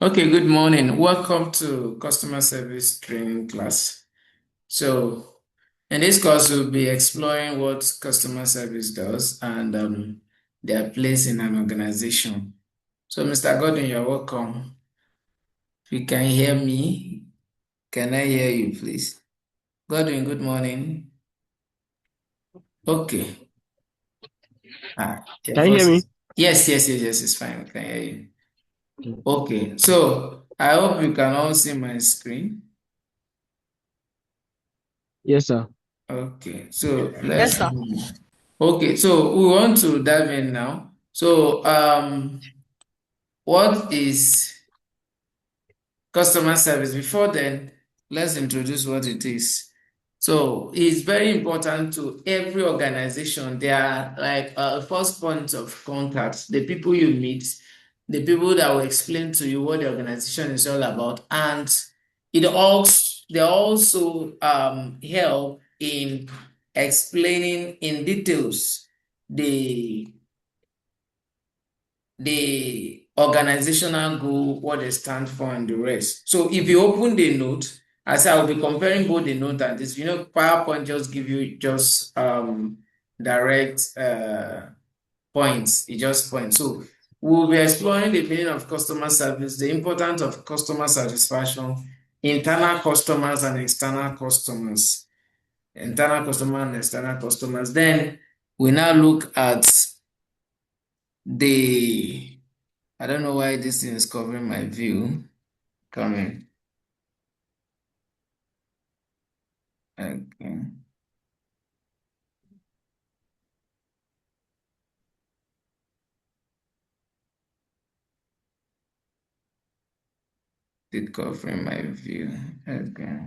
Okay, good morning. Welcome to customer service training class. So, in this course, we'll be exploring what customer service does and their place in an organization. So, Mr. Gordon, you're welcome. If you can hear me, can I hear you, please? Gordon, good morning. Okay. Your Can you hear voice me? yes, it's fine. We can hear you. Okay, so I hope you can all see my screen. Yes, sir. Okay, so Yes, let's sir. okay, so we want to dive in now. So what is customer service? Before then, let's introduce what it is. So it's very important to every organization. They are like a first point of contact, the people you meet, the people that will explain to you what the organization is all about, and they also help in explaining in details the organizational goal, what they stand for, and the rest. So if you open the note, I say I'll be comparing both the note and this. PowerPoint just give you just direct points. It just points. So we'll be exploring the meaning of customer service, the importance of customer satisfaction, internal customers and external customers, Then we now look at the I don't know why this thing is covering my view. Coming. Okay. Did covering my view. Okay.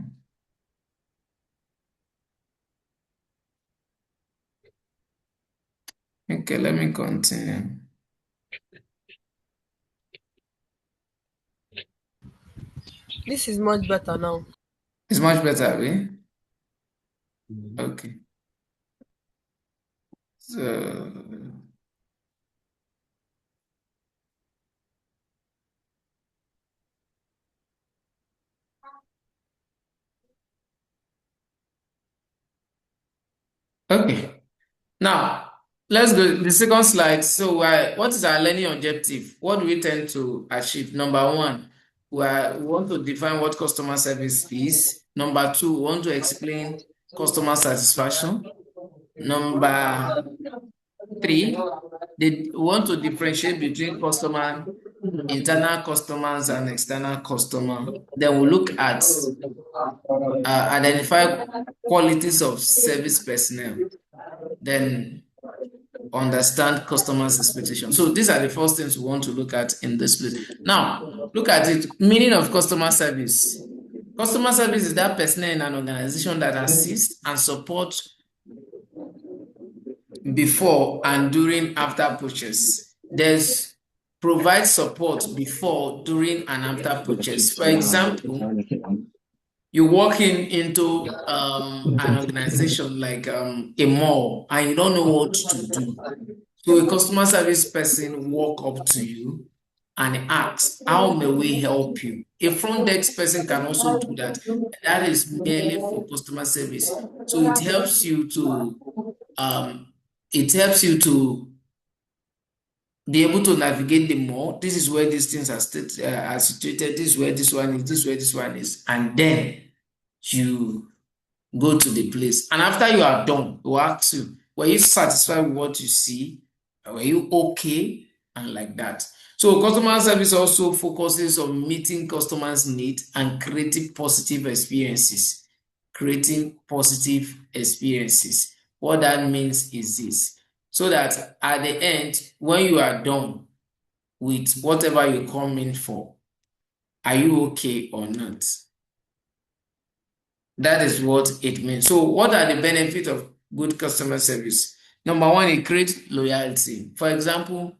Okay, let me continue. This is much better now. It's much better, right? Okay. So okay. Now let's go to the second slide. So what is our learning objective? What do we tend to achieve? Number one, we want to define what customer service is. Number two, we want to explain customer satisfaction. Number three, they want to differentiate between internal customers and external customer. Then we look at identify qualities of service personnel. Then understand customers' expectations. So these are the first things we want to look at in this place. Now, look at it. Meaning of customer service. Customer service is that personnel in an organization that assists and supports before and during after purchase. There's provide support before, during, and after purchase. For example, you walk into an organization like a mall and you don't know what to do. So a customer service person walk up to you and ask, how may we help you? A front desk person can also do that. That is merely for customer service. So um, it helps you to be able to navigate the mall. This is where these things are situated. This is where this one is. This is where this one is. And then you go to the place. And after you are done, we'll ask you, were you satisfied with what you see? Were you okay? And like that. So customer service also focuses on meeting customers' needs and creating positive experiences. Creating positive experiences. What that means is this. So that at the end, when you are done with whatever you come in for, are you okay or not? That is what it means. So what are the benefits of good customer service? Number one, it creates loyalty. For example,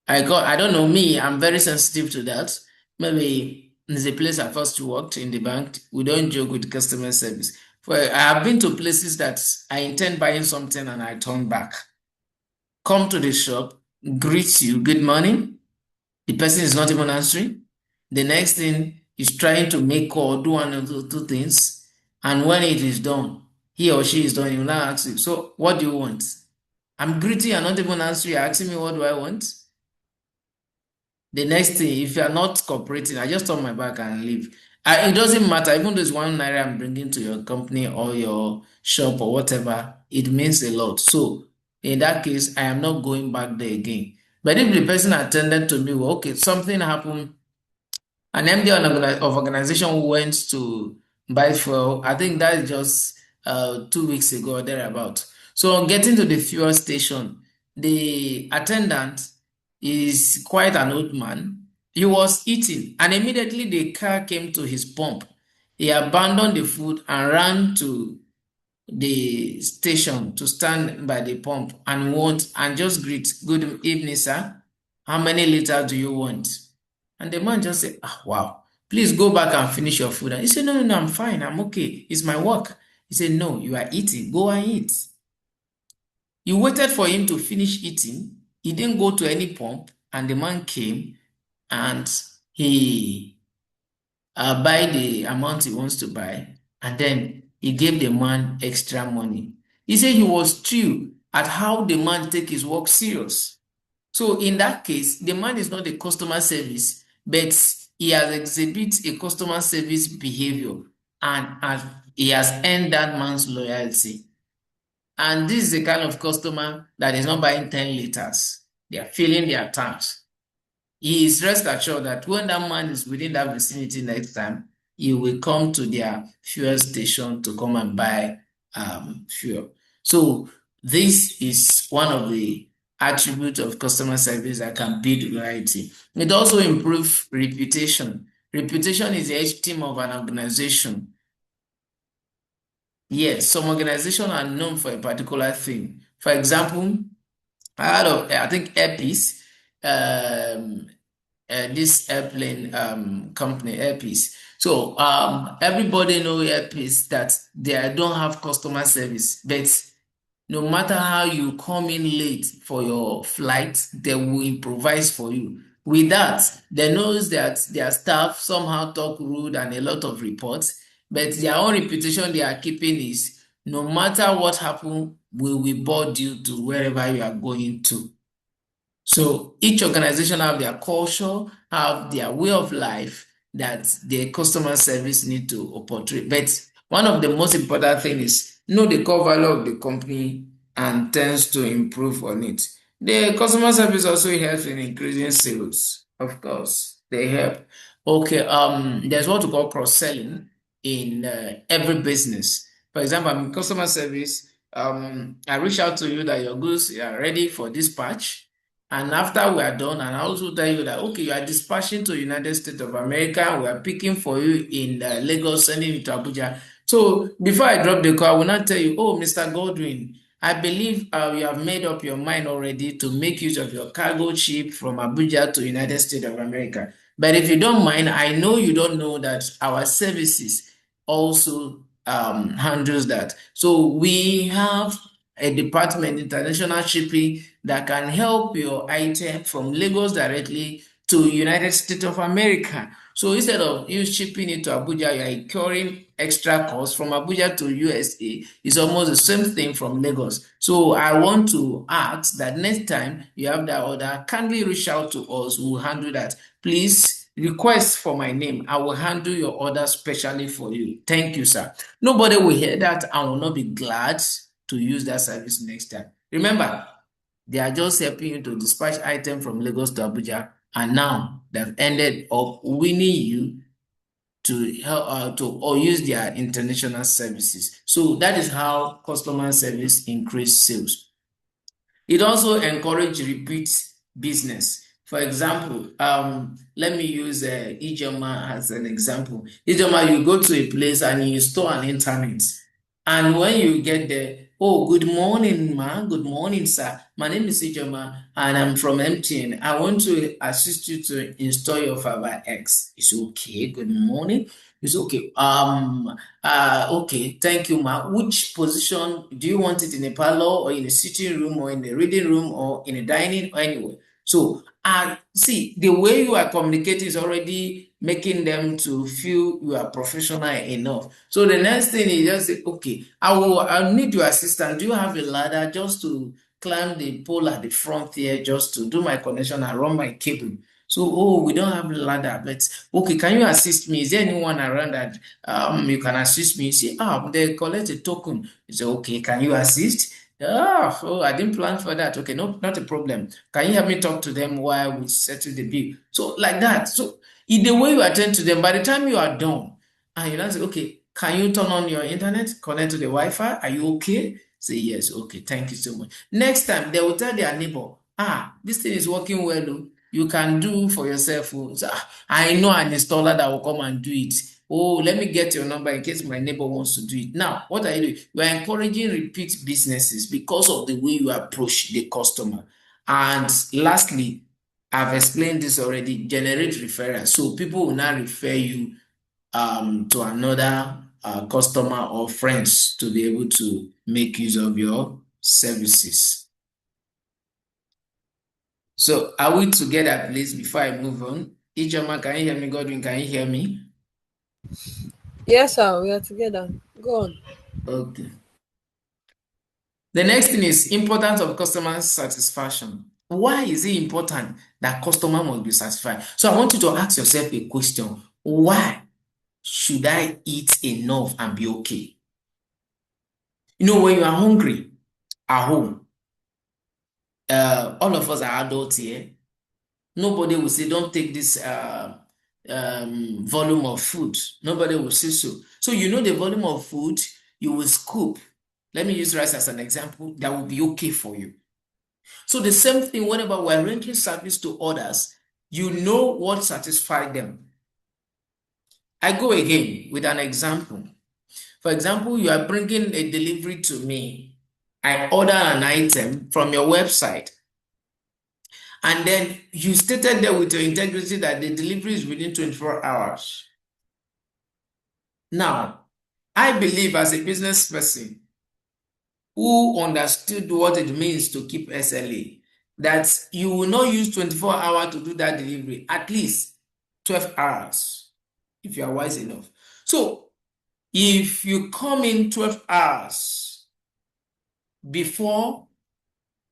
I don't know me, I'm very sensitive to that. Maybe there's a place I first worked in the bank. We don't joke with customer service. I have been to places that I intend buying something and I turn back. Come to the shop, greet you, good morning. The person is not even answering. The next thing is trying to make or do one or two things. And when it is done, he or she is done, he will now ask you, so what do you want? I'm greeting and not even answering. You're asking me what do I want? The next thing, if you are not cooperating, I just turn my back and leave. It doesn't matter, even though it's 1 naira I'm bringing to your company or your shop or whatever, it means a lot. So in that case, I am not going back there again. But if the person attended to me, well, okay, something happened, an MD of organization went to buy fuel. I think that is just 2 weeks ago or thereabout. So on getting to the fuel station, the attendant is quite an old man. He was eating, and immediately the car came to his pump. He abandoned the food and ran to the station to stand by the pump and just greet, good evening, sir. How many liters do you want? And the man just said, wow, please go back and finish your food. And he said, no, I'm fine. I'm okay. It's my work. He said, no, you are eating. Go and eat. You waited for him to finish eating. He didn't go to any pump. And the man came and he buy the amount he wants to buy. And then he gave the man extra money. He said he was thrilled at how the man take his work serious. So in that case, the man is not a customer service, but he has exhibit a customer service behavior and he has earned that man's loyalty. And this is the kind of customer that is not buying 10 liters. They are filling their tanks. He is rest assured that when that man is within that vicinity next time, he will come to their fuel station to come and buy fuel. So this is one of the attributes of customer service that can build loyalty. It also improves reputation. Reputation is the esteem of an organization. Yes, some organizations are known for a particular thing. For example, I think Airpeace, this airplane company, Airpeace. So everybody know Airpeace that they don't have customer service, but no matter how you come in late for your flight, they will improvise for you. With that, they knows that their staff somehow talk rude and a lot of reports, but their own reputation they are keeping is no matter what happen, we will board you to wherever you are going to. So each organization have their culture, have their way of life that their customer service need to portray. But one of the most important thing is know the core value of the company and tends to improve on it. The customer service also helps in increasing sales, of course. They help. Okay, there's what we call cross-selling in every business. For example, I'm in customer service. I reach out to you that your goods are ready for dispatch. And after we are done, and I also tell you that, okay, you are dispatching to United States of America. We are picking for you in Lagos, sending it to Abuja. So before I drop the call, I will not tell you, oh, Mr. Godwin, I believe you have made up your mind already to make use of your cargo ship from Abuja to United States of America. But if you don't mind, I know you don't know that our services also handles that. So we have a department, international shipping, that can help your item from Lagos directly to United States of America. So instead of you shipping it to Abuja, you are incurring extra costs from Abuja to USA. It's almost the same thing from Lagos. So I want to ask that next time you have that order, kindly reach out to us. We will handle that. Please request for my name. I will handle your order specially for you. Thank you, sir. Nobody will hear that and will not be glad to use that service next time. Remember, they are just helping you to dispatch items from Lagos to Abuja, and now they've ended up winning you to help or use their international services. So that is how customer service increase sales. It also encourage repeat business. For example, let me use Ijoma as an example. Ijoma, you go to a place and you install an internet. And when you get there, oh, good morning, ma. Good morning, sir. My name is Ijoma and I'm from MTN. I want to assist you to install your Fiber X. It's okay. Good morning. It's okay. Okay, thank you, ma. Which position do you want it, in a parlor or in a sitting room or in a reading room or in a dining or anywhere? So see, the way you are communicating is already making them to feel you are professional enough. So the next thing is just say, okay, I'll need your assistance. Do you have a ladder just to climb the pole at the front here, just to do my connection and run my cable? So, oh, we don't have a ladder, but okay, can you assist me? Is there anyone around that you can assist me? You say, they collect a token. You say, okay, can you assist? Oh, I didn't plan for that. Okay, no, not a problem. Can you help me talk to them while we settle the bill? So, like that. So, in the way you attend to them, by the time you are done, and you now say, okay, can you turn on your internet, connect to the Wi-Fi? Are you okay? Say yes. Okay, thank you so much. Next time, they will tell their neighbor, this thing is working well. Oh. You can do for yourself. Oh. So, I know an installer that will come and do it. Oh, let me get your number in case my neighbor wants to do it. Now, what are you doing? You are encouraging repeat businesses because of the way you approach the customer. And lastly, I've explained this already, generate referrals. So people will now refer you to another customer or friends to be able to make use of your services. So are we together, please, before I move on? Ijoma, can you hear me? Godwin, can you hear me? Yes, sir. We are together. Go on. Okay. The next thing is importance of customer satisfaction. Why is it important that customer must be satisfied? So I want you to ask yourself a question. Why should I eat enough and be okay? You know, when you are hungry at home, all of us are adults here. Nobody will say, don't take this volume of food. Nobody will say so. So you know the volume of food you will scoop. Let me use rice as an example. That will be okay for you. So the same thing whenever we're rendering service to others, you know what satisfies them. I go again with an example. For example, you are bringing a delivery to me. I order an item from your website. And then you stated there with your integrity that the delivery is within 24 hours. Now, I believe as a business person who understood what it means to keep SLA, that you will not use 24 hours to do that delivery, at least 12 hours, if you are wise enough. So, if you come in 12 hours before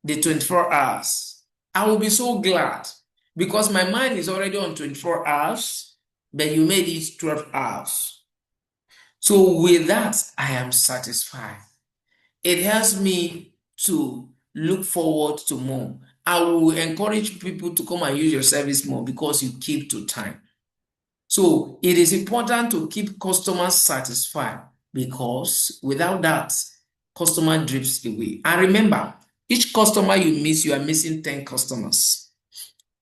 the 24 hours, I will be so glad because my mind is already on 24 hours, but you made it 12 hours. So with that, I am satisfied. It helps me to look forward to more. I will encourage people to come and use your service more because you keep to time. So it is important to keep customers satisfied because without that, customer drifts away. And remember, each customer you miss, you are missing 10 customers.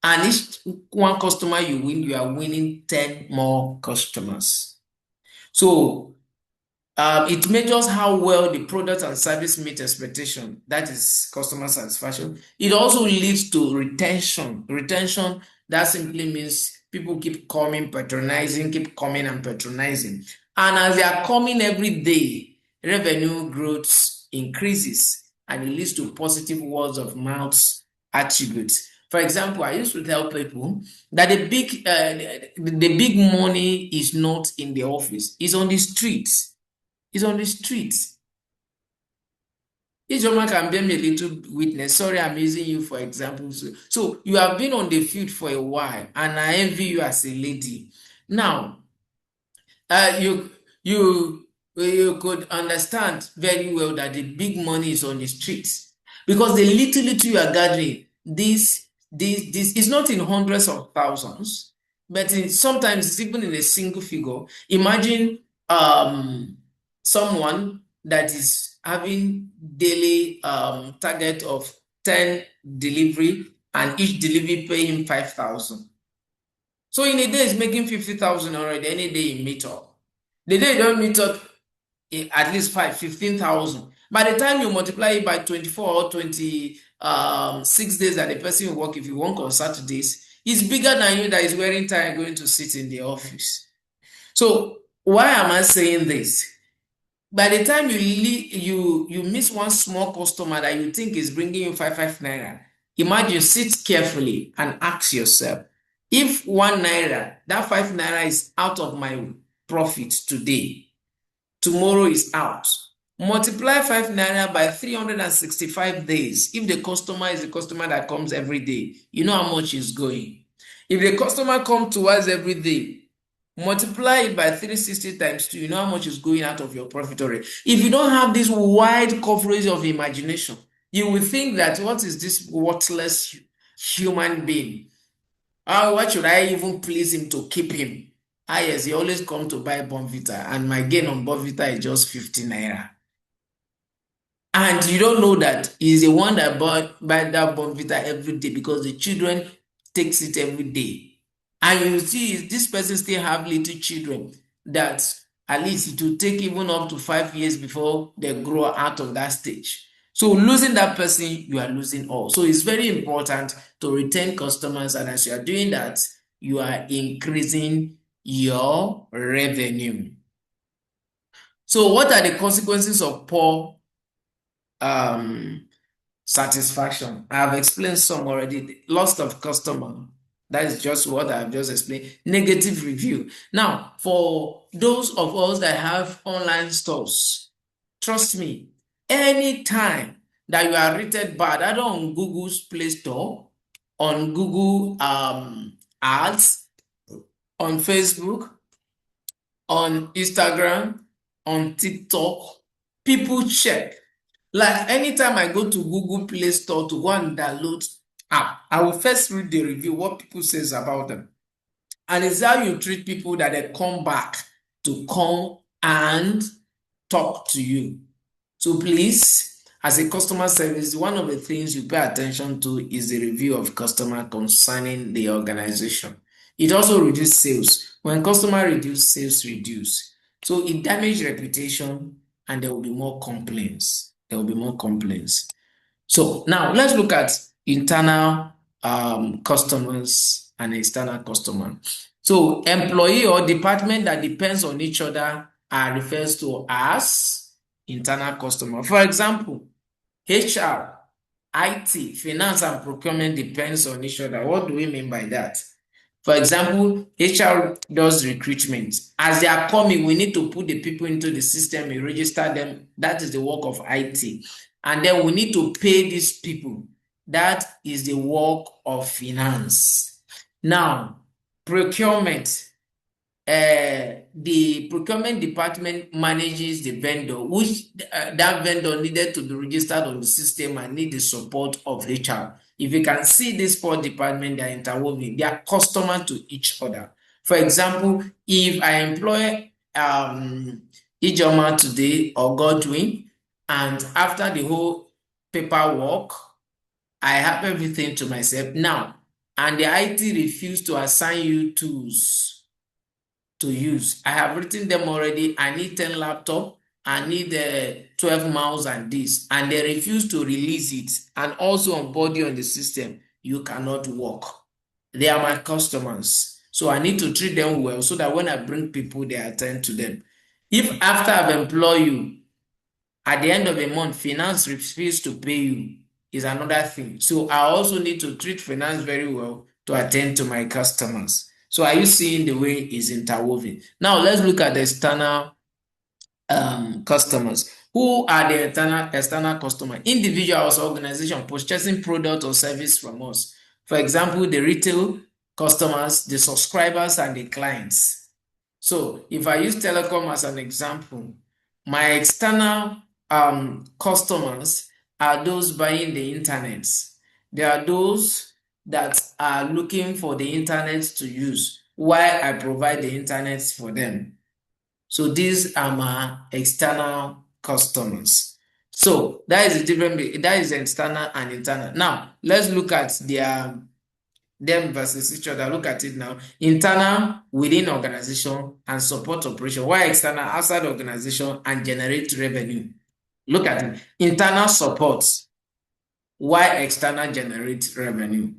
And each one customer you win, you are winning 10 more customers. So it measures how well the product and service meet expectation. That is customer satisfaction. It also leads to retention. Retention, that simply means people keep coming, patronizing, keep coming and patronizing. And as they are coming every day, revenue growth increases and it leads to positive words of mouth attributes. For example, I used to tell people that the big money is not in the office, it's on the streets. It's on the streets. Ijoma can bear me a little witness. Sorry, I'm using you for examples. So you have been on the field for a while, and I envy you as a lady. Now, you could understand very well that the big money is on the streets because the little you are gathering, this is not in hundreds of thousands, but sometimes it's even in a single figure. Imagine someone that is having daily target of 10 delivery and each delivery pay him 5,000. So in a day, he's making 50,000 already. Any day he meet up. The day you don't meet up, at least 15,000. By the time you multiply it by 24 or 26 days that the person will work, if you work on Saturdays, it's bigger than you that is wearing tie and going to sit in the office. So why am I saying this? By the time you miss one small customer that you think is bringing you 5 naira, Imagine, sit carefully and ask yourself, if 1 naira, that 5 naira is out of my profit today, tomorrow is out. Multiply 5 naira by 365 days. If the customer is a customer that comes every day, you know how much is going. If the customer comes to us every day, multiply it by 360 times 2, you know how much is going out of your profit already. If you don't have this wide coverage of imagination, you will think that what is this worthless human being? Why should I even please him to keep him? Yes, he always come to buy Bonvita, and my gain on Bonvita is just 50 naira. And you don't know that he's the one that buy that Bonvita every day because the children takes it every day. And you see, this person still have little children that at least it will take even up to 5 years before they grow out of that stage. So losing that person, you are losing all. So it's very important to retain customers, and as you are doing that, you are increasing your revenue. So what are the consequences of poor satisfaction? I have explained some already. Loss of customer. That is just what I've just explained. Negative review. Now, for those of us that have online stores, trust me, anytime that you are rated bad, either on Google's Play Store, on Google Ads, on Facebook, on Instagram, on TikTok, people check. Like anytime I go to Google Play Store to go and download app, I will first read the review, what people says about them. And it's how you treat people that they come back to come and talk to you. So please, as a customer service, one of the things you pay attention to is the review of customer concerning the organization. It also reduces sales. When customer reduce, sales reduce. So it damages reputation, and there will be more complaints. There will be more complaints. So now let's look at internal customers and external customer. So employee or department that depends on each other are refers to as internal customer. For example, HR, IT, finance, and procurement depends on each other. What do we mean by that? For example, HR does recruitment. As they are coming, we need to put the people into the system and register them. That is the work of IT. And then we need to pay these people. That is the work of finance. Now, procurement. The procurement department manages the vendor, which that vendor needed to be registered on the system and need the support of HR. If you can see this four departments, they are interwoven, they are customer to each other. For example, if I employ Ijoma today or Godwin, and after the whole paperwork, I have everything to myself now, and the IT refuse to assign you tools to use. I have written them already. I need 10 laptop. I need 12 mouse and this, and they refuse to release it. And also onboard you on the system, you cannot work. They are my customers, so I need to treat them well so that when I bring people, they attend to them. If after I've employed you, at the end of the month, finance refuses to pay you, is another thing. So I also need to treat finance very well to attend to my customers. So are you seeing the way it's interwoven? Now let's look at the external customers. Who are the external customer? Individuals or organization purchasing product or service from us. For example, the retail customers, the subscribers, and the clients. So if I use telecom as an example, my external customers are those buying the internet. They are those that are looking for the internet to use while I provide the internet for them. So these are my external customers. So that is the difference. That is external and internal. Now let's look at them versus each other. Look at it now. Internal within organization and support operation, while external outside organization and generate revenue. Look at it. Internal support, while external generate revenue.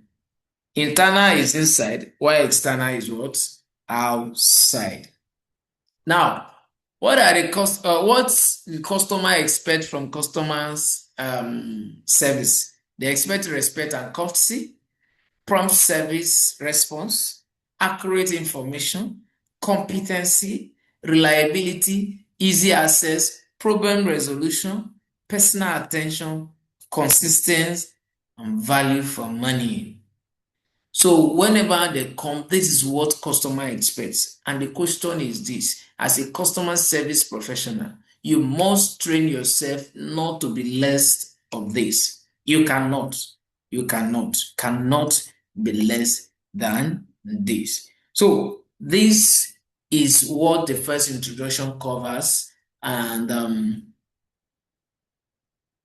Internal is inside, while external is what? Outside. Now, what are what's the customer expect from customers service? They expect respect and courtesy, prompt service response, accurate information, competency, reliability, easy access, problem resolution, personal attention, consistency, and value for money. So whenever they come, this is what customer expects. And the question is this: as a customer service professional, you must train yourself not to be less of this. You cannot be less than this. So this is what the first introduction covers, and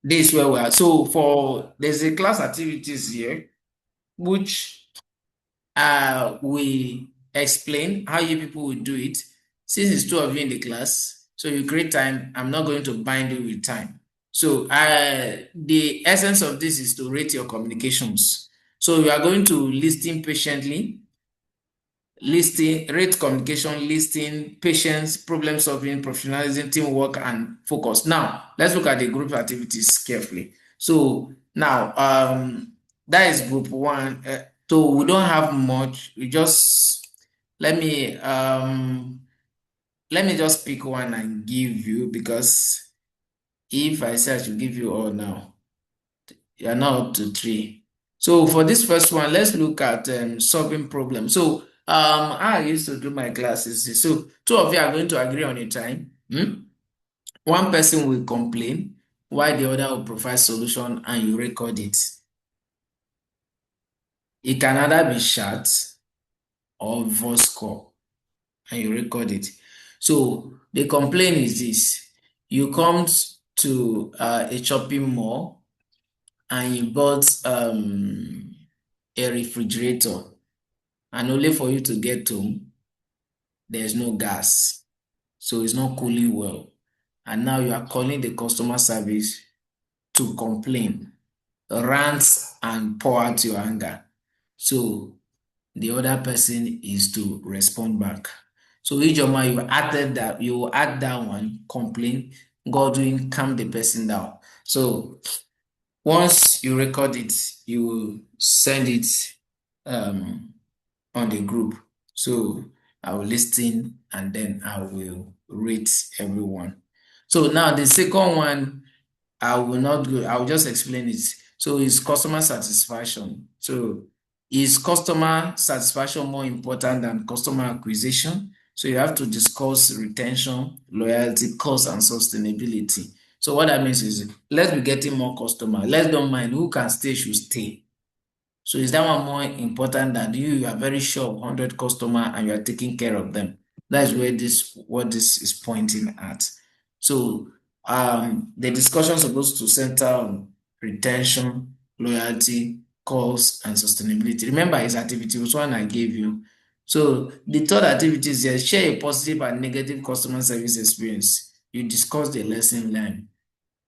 this is where we are. So there's a class activities here, which we explain how you people will do it. Since it's two of you in the class, so you create time. I'm not going to bind you with time. So the essence of this is to rate your communications. So you are going to listen patiently, rate communication, listening, patience, problem solving, professionalism, teamwork, and focus. Now, let's look at the group activities carefully. So now, that is group one. So we don't have much. We just let me just pick one and give you, because if I say I should give you all now, you are not up to three. So for this first one, let's look at solving problems. So I used to do my classes. So two of you are going to agree on a time. One person will complain while the other will provide solution, and you record it. It can either be chat or voice call, and you record it. So the complaint is this: you come to a shopping mall and you bought a refrigerator, and only for you to get home, there's no gas. So it's not cooling well. And now you are calling the customer service to complain, rant, and pour out your anger. So the other person is to respond back. So Ijoma, you add that one, complain, Godwin, calm the person down. So once you record it, you send it on the group. So I will listen and then I will rate everyone. So now the second one, I will not go, I will just explain it. So it's customer satisfaction. So is customer satisfaction more important than customer acquisition? So you have to discuss retention, loyalty, cost, and sustainability. So what that means is, let's be getting more customer. Let's don't mind who can stay should stay. So is that one more important than you are very sure of 100 customer and you are taking care of them? That's where what this is pointing at. So the discussion is supposed to center on retention, loyalty, cost, and sustainability. Remember, his activity was one I gave you. So the third activity is here: share a positive and negative customer service experience. You discuss the lesson learned.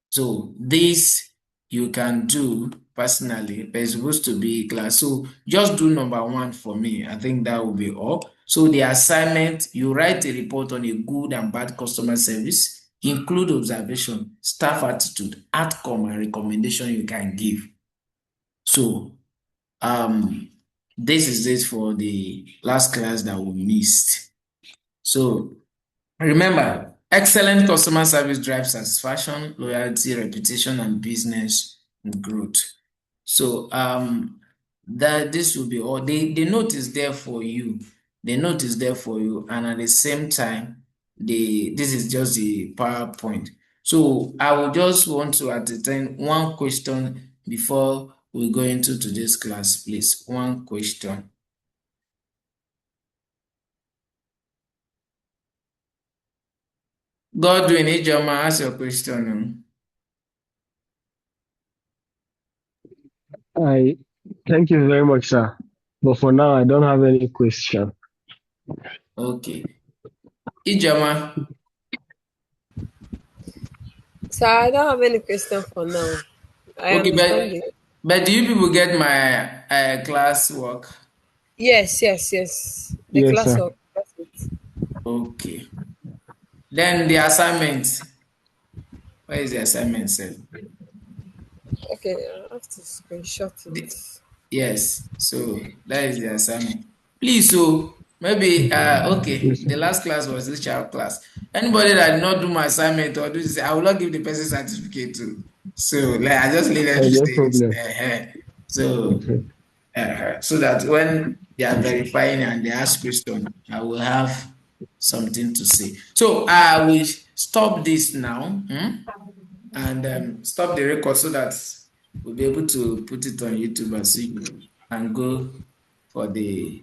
So this you can do personally, but it's supposed to be class. So just do number one for me. I think that will be all. So the assignment, you write a report on a good and bad customer service, include observation, staff attitude, outcome, and recommendation you can give. So this is it for the last class that we missed. So remember, excellent customer service drives satisfaction, loyalty, reputation, and business growth. So that this will be all. The note is there for you. The note is there for you, and at the same time, this is just the PowerPoint. So I will just want to entertain one question before we go into today's class, please. One question. Godwin Ijoma, ask your question. I thank you very much, sir. But for now, I don't have any question. Okay. Ijoma. So I don't have any question for now. I Okay, understand it. but do you people get my class work? Yes. The Yes, class sir. of that's it. Okay. Then the assignment. Where is the assignment, sir? Okay, I have to screenshot The- it. yes, so that is the assignment. Please, so maybe okay. Yes, sir. The last class was this child class. Anybody that did not do my assignment or do this, I will not give the person certificate to. So like I just needed to No say it. problem. So so that when they are verifying and they ask question, I will have something to say. So I will stop this now, and stop the record so that we'll be able to put it on YouTube and see and go for the